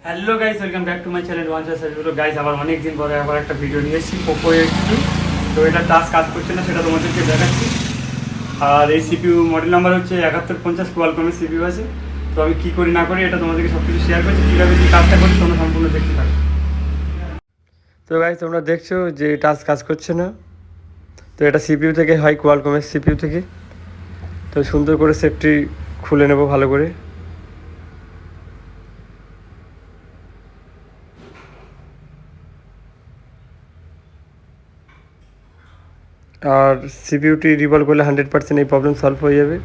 Hello guys, welcome back to my channel one charge guys. আবার অনেক দিন পরে আবার একটা ভিডিও নিয়ে এসেছি পোকো X3। তো এটা টাচ কাজ করছে না, সেটা তোমাদেরকে দেখাচ্ছি। আর এই সিপিইউ মডেল নাম্বার হচ্ছে 7150, কোয়ালকমের সিপিইউ আছে। তো আমি কী করি না করি এটা তোমাদেরকে সব কিছু শেয়ার করছি, কীভাবে কী কাজটা করি তোমরা সম্পূর্ণ দেখতে থাকো। তো গাইস, তোমরা দেখছো যে টাচ কাজ করছে না। তো এটা সিপিইউ থেকে হয়, কোয়ালকমের সিপিইউ থেকে। তো সুন্দর করে সেটটি খুলে নেব ভালো করে। আর সিপিইউটি রিভলভ করলে 100% এই প্রবলেম সলভ হয়ে যাবে।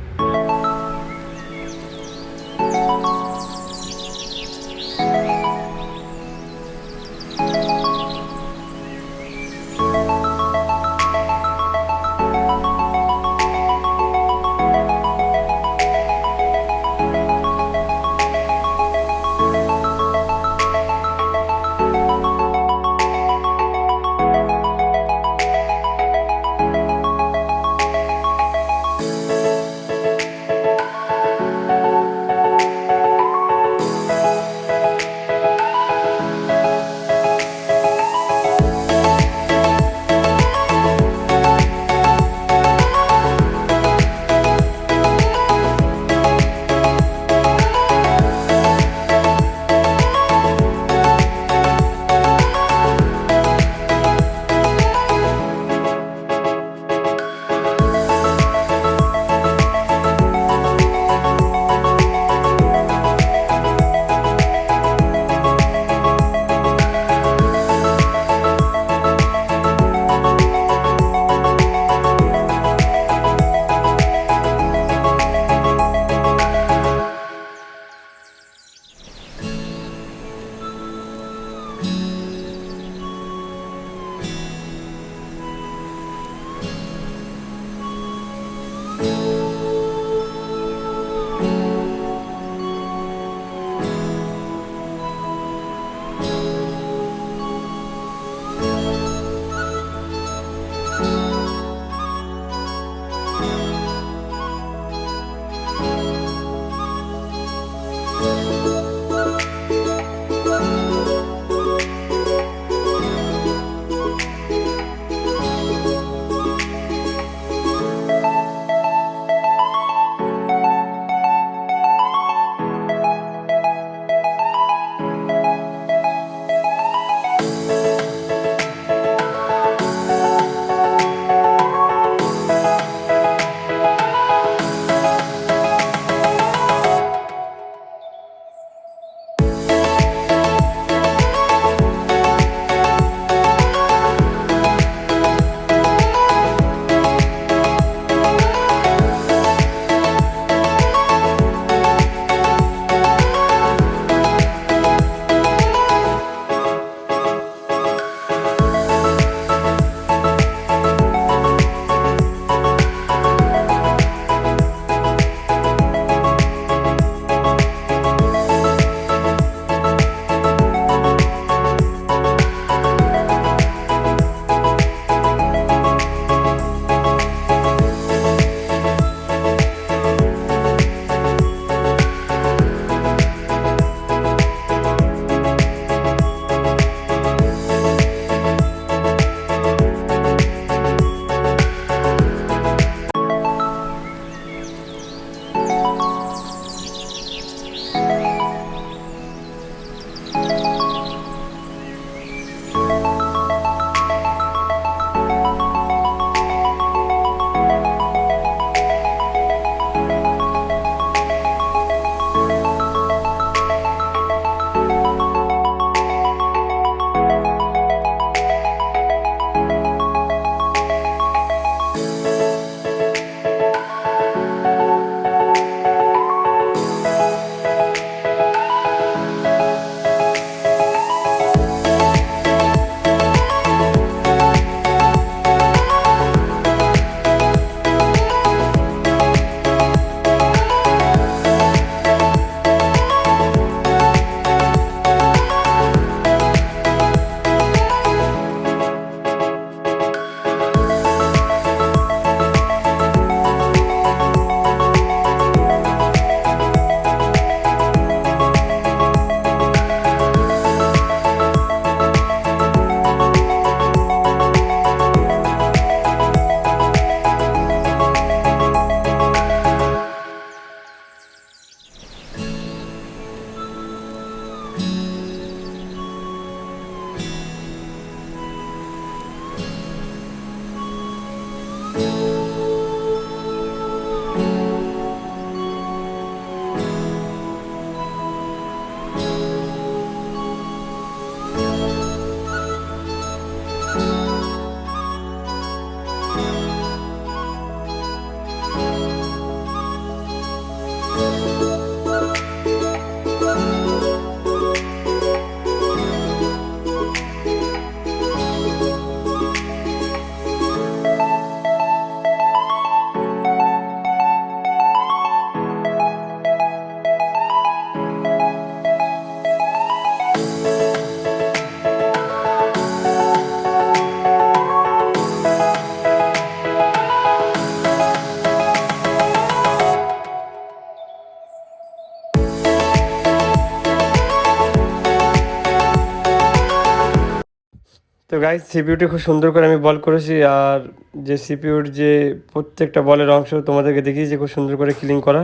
গাইস সিপিইউটি খুব সুন্দর করে আমি বল করেছি, আর যে সিপিইউর যে প্রত্যেকটা বলের অংশ তোমাদেরকে দেখিয়েছি খুব সুন্দর করে ক্লিন করা।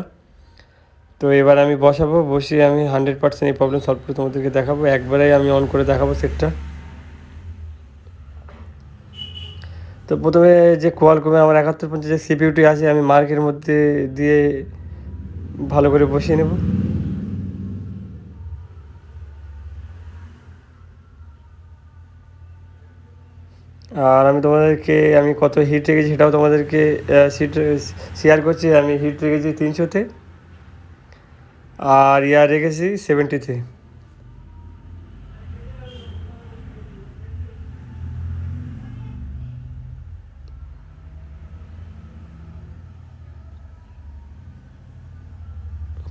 তো এবার আমি বসাবো, বসিয়ে আমি 100% এই প্রবলেম সলভ করে তোমাদেরকে দেখাবো। একবারেই আমি অন করে দেখাবো সেটটা। তো প্রথমে যে কোয়ালকমে আমার 7150 যে সিপিইউটি আছে আমি মার্কের মধ্যে দিয়ে ভালো করে বসিয়ে নেব। আর আমি তোমাদেরকে আমি কত হিট রেখেছি সেটাও তোমাদেরকে শেয়ার করছি। আমি হিট রেখেছি 300-তে, আর ইয়ার রেখেছি 70-তে।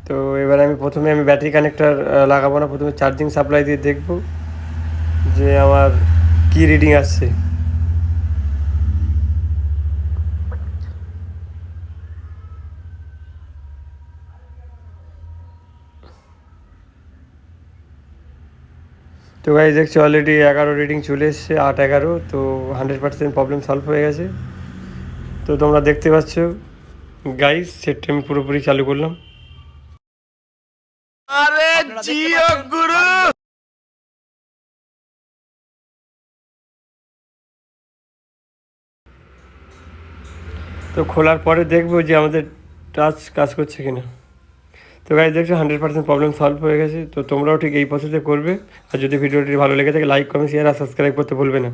তো এবার আমি প্রথমে ব্যাটারি কানেক্টার লাগাবো না, প্রথমে চার্জিং সাপ্লাই দিয়ে দেখব যে আমার কি রিডিং আসছে। তো গাইজ দেখছি অলরেডি 11 রিডিং চলে এসছে, 8-11। তো 100% প্রবলেম সলভ হয়ে গেছে। তো তোমরা দেখতে পাচ্ছ গাইজ সেটটা আমি পুরোপুরি চালু করলাম। আরে জিও গুরু। তো খোলার পরে দেখবো যে আমাদের টাচ কাজ করছে কিনা। তো গাইজ দেখছো 100% প্রবলেম সলভ হয়ে গেছে। তো তোমরাও ঠিক এই প্রসেসে করবে। আর যদি ভিডিওটি ভালো লেগে থাকে লাইক কমেন্ট শেয়ার আর সাবস্ক্রাইব করতে ভুলবে না।